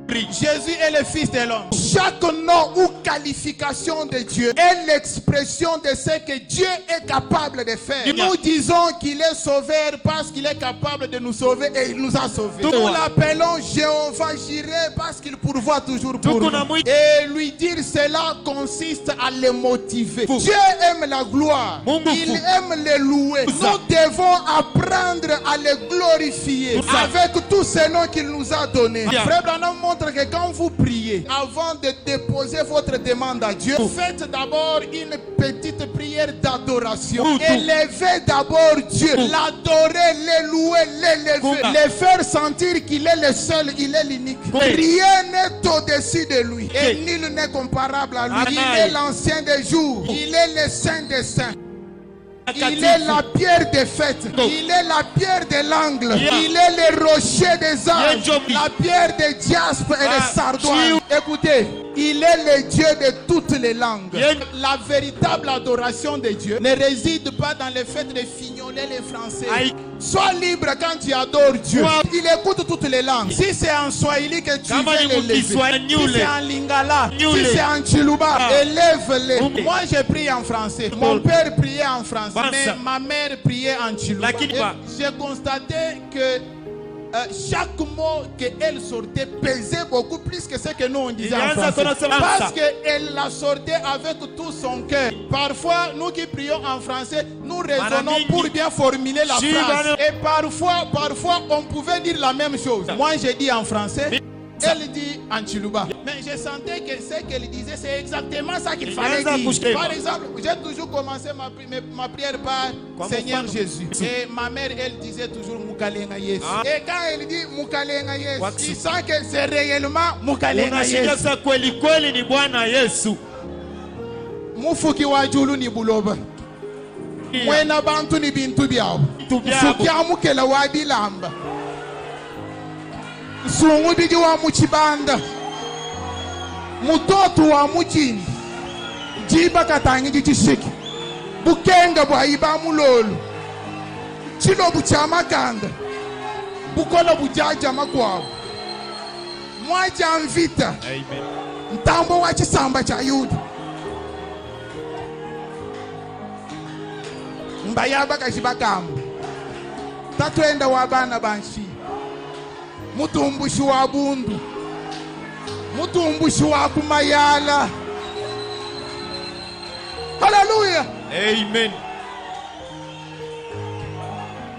Jésus est le Fils de l'homme. Chaque nom ou qualification de Dieu est l'expression de ce que Dieu est capable de faire. Nous disons qu'il est sauveur parce qu'il est capable de nous sauver et il nous a sauvés. Nous l'appelons Jéhovah Jireh parce qu'il pourvoit toujours pour nous. Et lui dire cela consiste à le motiver. Dieu aime la gloire. Il aime le louer. Nous devons apprendre à le glorifier avec tous ces noms qu'il nous a donnés. Frère Branham montre que quand vous priez, avant de déposer votre demande à Dieu, faites d'abord une petite prière d'adoration. Élevez d'abord Dieu, l'adorer, le louer, l'élever, le faire sentir qu'il est le seul, il est l'unique. Rien n'est au-dessus de lui et nul n'est comparable à lui. Il est l'ancien des jours, il est le saint des saints. Il est la pierre des fêtes. Il est la pierre de l'angle. Il est le rocher des anges. La pierre de diaspe et de sardoine. Écoutez, il est le Dieu de toutes les langues. La véritable adoration de Dieu ne réside pas dans le fait de fignoler les Français. Sois libre quand tu adores Dieu. Il écoute toutes les langues. Si c'est en Swahili que tu veux l'élever, si c'est en Lingala, si c'est en Chiluba, élève-les. Moi je prie en français. Mon père priait en français, mais ma mère priait en Chiluba. J'ai constaté que chaque mot qu'elle sortait pesait beaucoup plus que ce que nous on disait en français. Parce qu'elle la sortait avec tout son cœur. Parfois, nous qui prions en français, nous raisonnons pour bien formuler la phrase. Et parfois, on pouvait dire la même chose. Moi, j'ai dit en français. Elle dit en Chiluba. Mais je sentais que ce qu'elle disait, c'est exactement ça qu'il fallait dire. Par exemple, j'ai toujours commencé ma prière par Seigneur Jésus. Et ma mère, elle disait toujours Mukalenga Yesu. Et quand elle dit Mukalenga Yesu, il sent que c'est réellement Mukalenga Yesu. Mufuki wajulu ni buloba. Mwena bantu ni bintu byao. Fuki amukela wabilamba. Sungu biji wa muchibanda mutoto wa mujini jiba katangi jichishiki bukenga bwa iba mulolo chilo buchama kanda bukola bujaja makwawo mwaja mvita ntambo wa chisamba cha Yuda mbayaba kashibakamu tatwenda wa bana banshi mutumbushi wa bundu mutumbushi wa kumayala. Hallelujah. Amen.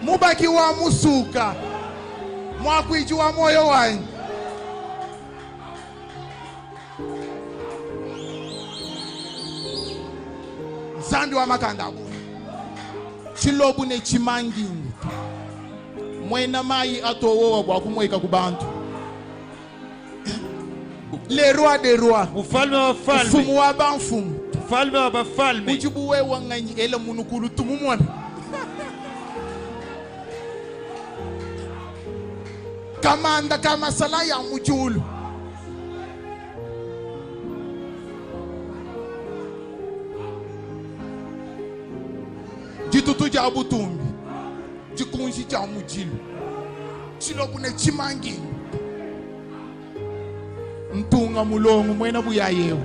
Mubaki wa musuka mwakwiji wa moyo wanyu. Nsambi wa makandabu chilobu ne chimangini mwena mai atowowa bwa kumweka kubantu. Le roi des rois, mfumu wa bamfumu, ujibu we wanganyi ele munukulu tumumwana. Kamanda kama sala ya mujulu. Jitutu ja butumbi. Jikunji cha mujilu chilobune chimangi ntunga mulongo mwena buyayewo.